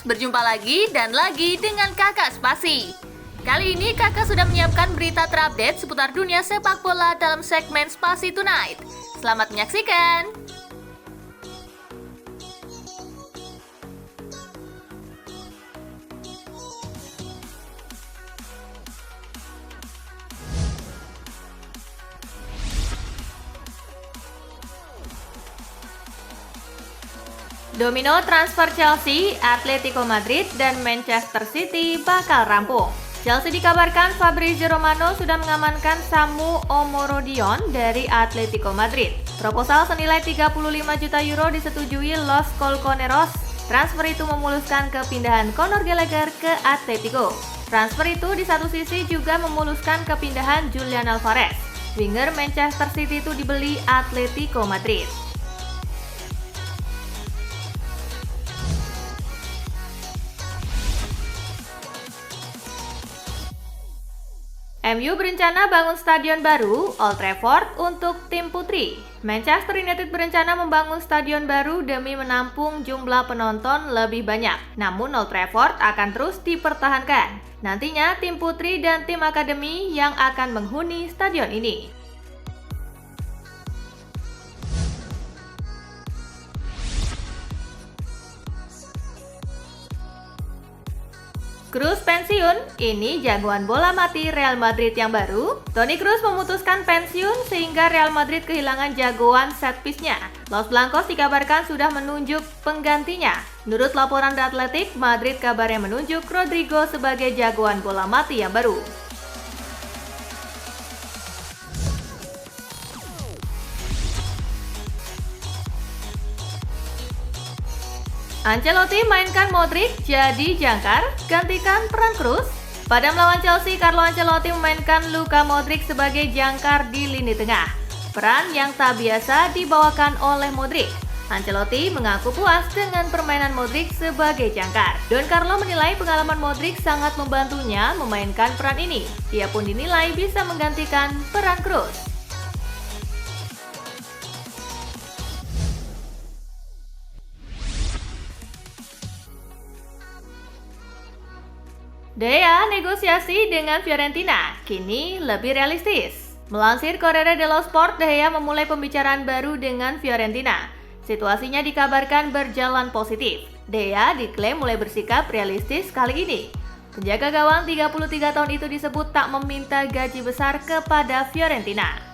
berjumpa lagi dan lagi dengan Kakak Spasi. Kali ini Kakak sudah menyiapkan berita terupdate seputar dunia sepak bola dalam segmen Spasi Tonight. Selamat menyaksikan! Domino transfer Chelsea, Atletico Madrid, dan Manchester City bakal rampung. Chelsea dikabarkan Fabrizio Romano sudah mengamankan Samu Omorodion dari Atletico Madrid. Proposal senilai 35 juta euro disetujui Los Colchoneros. Transfer itu memuluskan kepindahan Conor Gallagher ke Atletico. Transfer itu di satu sisi juga memuluskan kepindahan Julian Alvarez. Winger Manchester City itu dibeli Atletico Madrid. MU berencana bangun stadion baru, Old Trafford, untuk tim putri. Manchester United berencana membangun stadion baru demi menampung jumlah penonton lebih banyak. Namun Old Trafford akan terus dipertahankan. Nantinya tim putri dan tim akademi yang akan menghuni stadion ini. Kroos pensiun, ini jagoan bola mati Real Madrid yang baru. Toni Kroos memutuskan pensiun sehingga Real Madrid kehilangan jagoan set piece-nya. Los Blancos dikabarkan sudah menunjuk penggantinya. Menurut laporan The Athletic, Madrid kabarnya menunjuk Rodrigo sebagai jagoan bola mati yang baru. Ancelotti mainkan Modric jadi jangkar, gantikan peran Kroos. Pada melawan Chelsea, Carlo Ancelotti memainkan Luka Modric sebagai jangkar di lini tengah. Peran yang tak biasa dibawakan oleh Modric. Ancelotti mengaku puas dengan permainan Modric sebagai jangkar. Don Carlo menilai pengalaman Modric sangat membantunya memainkan peran ini. Ia pun dinilai bisa menggantikan peran Kroos. Dea negosiasi dengan Fiorentina kini lebih realistis. Melansir Corriere dello Sport, De Gea memulai pembicaraan baru dengan Fiorentina. Situasinya dikabarkan berjalan positif. De Gea diklaim mulai bersikap realistis kali ini. Penjaga gawang 33 tahun itu disebut tak meminta gaji besar kepada Fiorentina.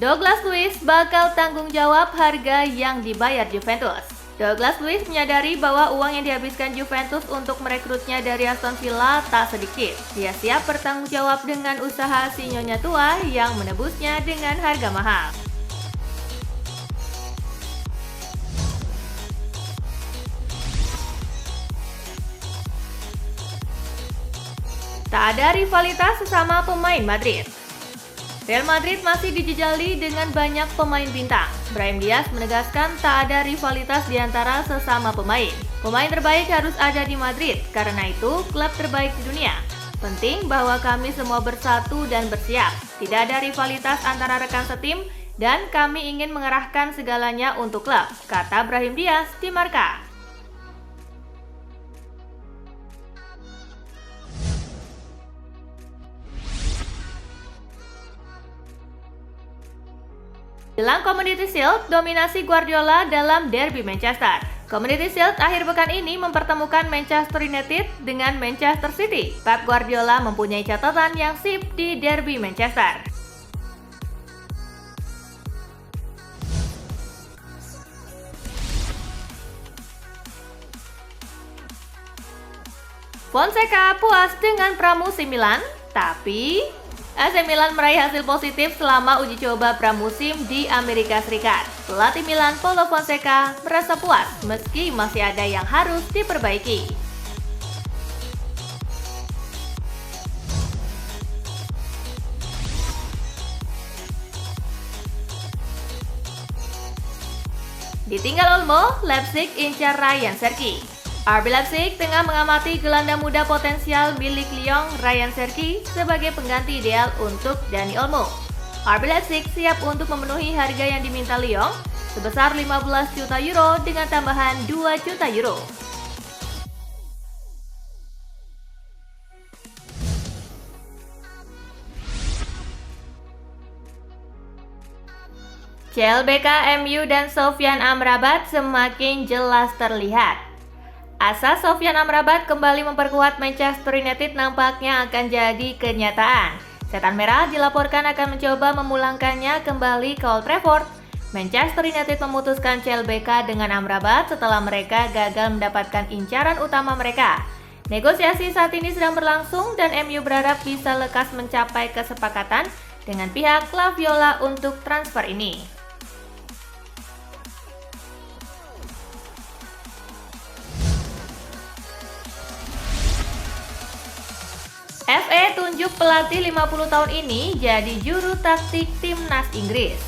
Douglas Luiz bakal tanggung jawab harga yang dibayar Juventus. Douglas Luiz menyadari bahwa uang yang dihabiskan Juventus untuk merekrutnya dari Aston Villa tak sedikit. Dia siap bertanggung jawab dengan usaha si nyonya tua yang menebusnya dengan harga mahal. Tak ada rivalitas sesama pemain Madrid. Real Madrid masih dijejali dengan banyak pemain bintang. Brahim Diaz menegaskan tak ada rivalitas di antara sesama pemain. Pemain terbaik harus ada di Madrid, karena itu klub terbaik di dunia. Penting bahwa kami semua bersatu dan bersiap. Tidak ada rivalitas antara rekan setim dan kami ingin mengerahkan segalanya untuk klub, kata Brahim Diaz di Marca. Jelang Community Shield, dominasi Guardiola dalam derby Manchester. Community Shield akhir pekan ini mempertemukan Manchester United dengan Manchester City. Pep Guardiola mempunyai catatan yang sip di derby Manchester. Fonseca puas dengan pramusim Milan, tapi AC Milan meraih hasil positif selama uji coba pramusim di Amerika Serikat. Pelatih Milan Paulo Fonseca merasa puas meski masih ada yang harus diperbaiki. Ditinggal Olmo, Leipzig incar Ryan Cherki. RB Leipzig tengah mengamati gelandang muda potensial milik Lyon, Ryan Cherki, sebagai pengganti ideal untuk Dani Olmo. RB Leipzig siap untuk memenuhi harga yang diminta Lyon sebesar 15 juta euro dengan tambahan 2 juta euro. CLBK, MU, dan Sofyan Amrabat semakin jelas terlihat. Asa Sofyan Amrabat kembali memperkuat Manchester United nampaknya akan jadi kenyataan. Setan Merah dilaporkan akan mencoba memulangkannya kembali ke Old Trafford. Manchester United memutuskan CLBK dengan Amrabat setelah mereka gagal mendapatkan incaran utama mereka. Negosiasi saat ini sedang berlangsung dan MU berharap bisa lekas mencapai kesepakatan dengan pihak La Viola untuk transfer ini. FA tunjuk pelatih 50 tahun ini jadi juru taktik timnas Inggris.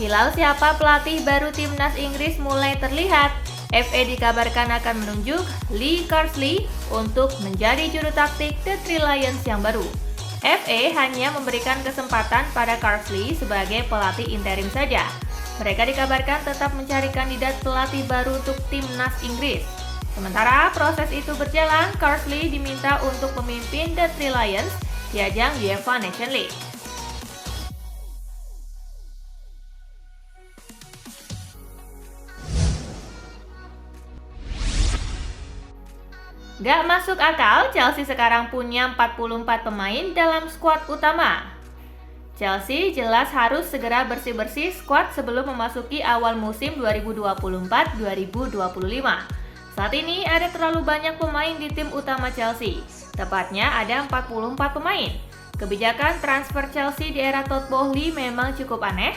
Hilal siapa pelatih baru timnas Inggris mulai terlihat. FA dikabarkan akan menunjuk Lee Carsley untuk menjadi juru taktik The Three Lions yang baru. FA hanya memberikan kesempatan pada Carsley sebagai pelatih interim saja. Mereka dikabarkan tetap mencari kandidat pelatih baru untuk timnas Inggris. Sementara proses itu berjalan, Carsley diminta untuk memimpin The Three Lions di ajang UEFA Nations League. Gak masuk akal, Chelsea sekarang punya 44 pemain dalam skuad utama. Chelsea jelas harus segera bersih-bersih skuad sebelum memasuki awal musim 2024-2025. Saat ini ada terlalu banyak pemain di tim utama Chelsea, tepatnya ada 44 pemain. Kebijakan transfer Chelsea di era Todd Boehly memang cukup aneh.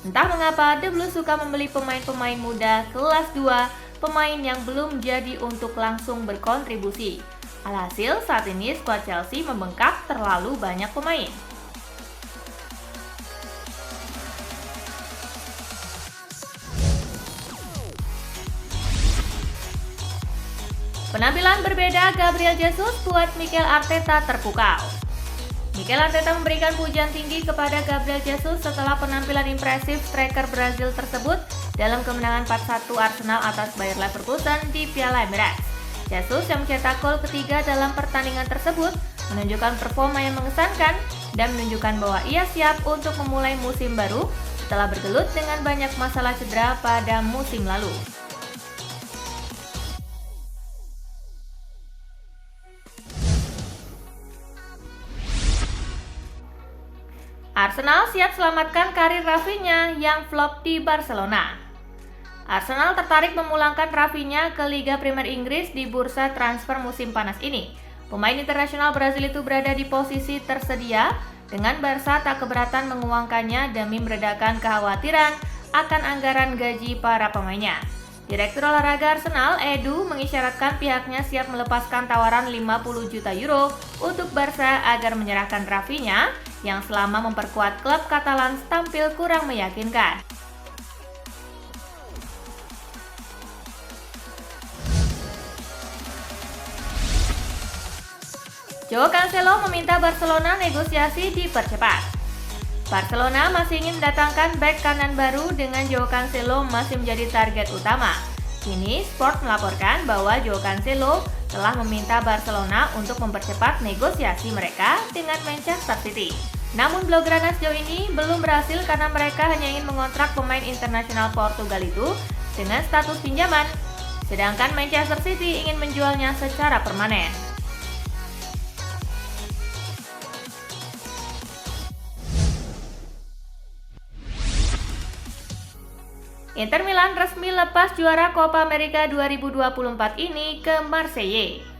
Entah mengapa The Blues suka membeli pemain-pemain muda kelas 2, pemain yang belum jadi untuk langsung berkontribusi. Alhasil saat ini skuad Chelsea membengkak terlalu banyak pemain. Penampilan berbeda Gabriel Jesus buat Mikel Arteta terpukau. Mikel Arteta memberikan pujian tinggi kepada Gabriel Jesus setelah penampilan impresif striker Brazil tersebut dalam kemenangan 4-1 Arsenal atas Bayer Leverkusen di Piala Emirates. Jesus yang mencetak gol ketiga dalam pertandingan tersebut menunjukkan performa yang mengesankan dan menunjukkan bahwa ia siap untuk memulai musim baru setelah bergelut dengan banyak masalah cedera pada musim lalu. Arsenal siap selamatkan karir Rafinha yang flop di Barcelona. Arsenal tertarik memulangkan Rafinha ke Liga Premier Inggris di bursa transfer musim panas ini. Pemain internasional Brazil itu berada di posisi tersedia dengan Barca tak keberatan menguangkannya demi meredakan kekhawatiran akan anggaran gaji para pemainnya. Direktur olahraga Arsenal, Edu, mengisyaratkan pihaknya siap melepaskan tawaran 50 juta euro untuk Barca agar menyerahkan Rafinha yang selama memperkuat klub Katalan tampil kurang meyakinkan. Joao Cancelo meminta Barcelona negosiasi dipercepat. Barcelona masih ingin mendatangkan bek kanan baru dengan Joao Cancelo masih menjadi target utama. Kini Sport melaporkan bahwa Joao Cancelo telah meminta Barcelona untuk mempercepat negosiasi mereka dengan Manchester City. Namun Blaugrana sejauh ini belum berhasil karena mereka hanya ingin mengontrak pemain internasional Portugal itu dengan status pinjaman, sedangkan Manchester City ingin menjualnya secara permanen. Inter Milan resmi lepas juara Copa America 2024 ini ke Marseille.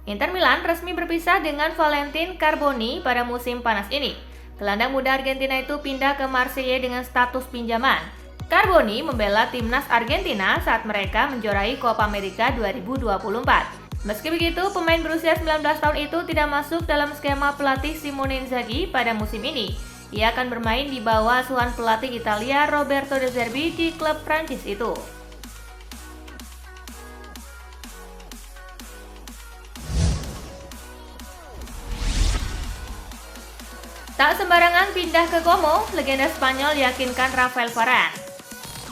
Inter Milan resmi berpisah dengan Valentin Carboni pada musim panas ini. Gelandang muda Argentina itu pindah ke Marseille dengan status pinjaman. Carboni membela timnas Argentina saat mereka menjuarai Copa America 2024. Meski begitu, pemain berusia 19 tahun itu tidak masuk dalam skema pelatih Simone Inzaghi pada musim ini. Ia akan bermain di bawah asuhan pelatih Italia Roberto De Zerbi di klub Prancis itu. Tak sembarangan pindah ke Como, legenda Spanyol yakinkan Rafael Varane.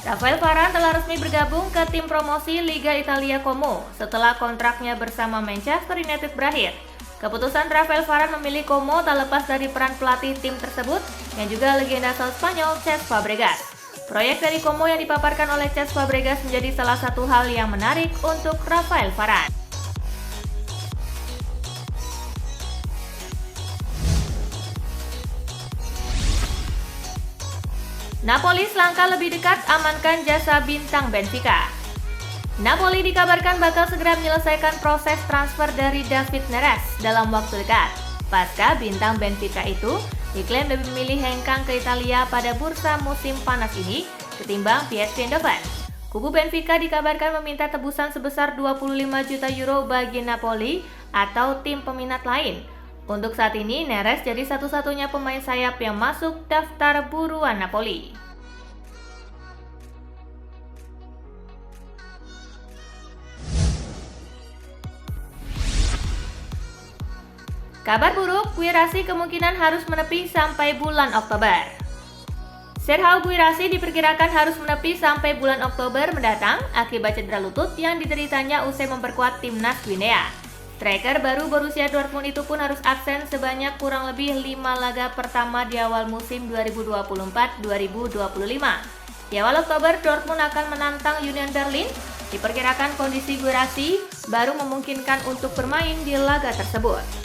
Rafael Varane telah resmi bergabung ke tim promosi Liga Italia Como setelah kontraknya bersama Manchester United berakhir. Keputusan Rafael Varane memilih Como tak lepas dari peran pelatih tim tersebut yang juga legenda asal Spanyol Cesc Fabregas. Proyek dari Como yang dipaparkan oleh Cesc Fabregas menjadi salah satu hal yang menarik untuk Rafael Varane. Napoli selangkah lebih dekat amankan jasa bintang Benfica. Napoli dikabarkan bakal segera menyelesaikan proses transfer dari David Neres dalam waktu dekat. Pasca bintang Benfica itu diklaim lebih memilih hengkang ke Italia pada bursa musim panas ini ketimbang PSV Eindhoven. Kubu Benfica dikabarkan meminta tebusan sebesar 25 juta euro bagi Napoli atau tim peminat lain. Untuk saat ini, Neres jadi satu-satunya pemain sayap yang masuk daftar buruan Napoli. Kabar buruk, Guirassy kemungkinan harus menepi sampai bulan Oktober. Serhou Guirassy diperkirakan harus menepi sampai bulan Oktober mendatang akibat cedera lutut yang dideritanya usai memperkuat timnas Guinea. Striker baru Borussia Dortmund itu pun harus absen sebanyak kurang lebih 5 laga pertama di awal musim 2024-2025. Di awal Oktober, Dortmund akan menantang Union Berlin. Diperkirakan kondisi Guirassy baru memungkinkan untuk bermain di laga tersebut.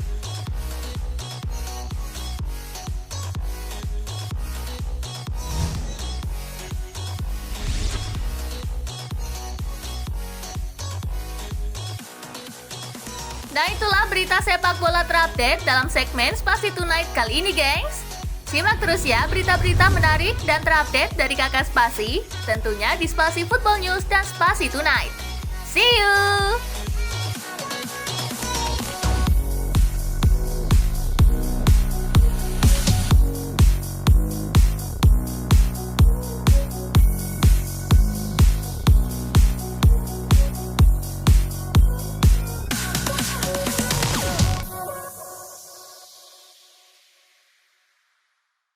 Nah, itulah berita sepak bola terupdate dalam segmen Spasi Tonight kali ini, gengs. Simak terus ya berita-berita menarik dan terupdate dari Kakak Spasi, tentunya di Spasi Football News dan Spasi Tonight. See you!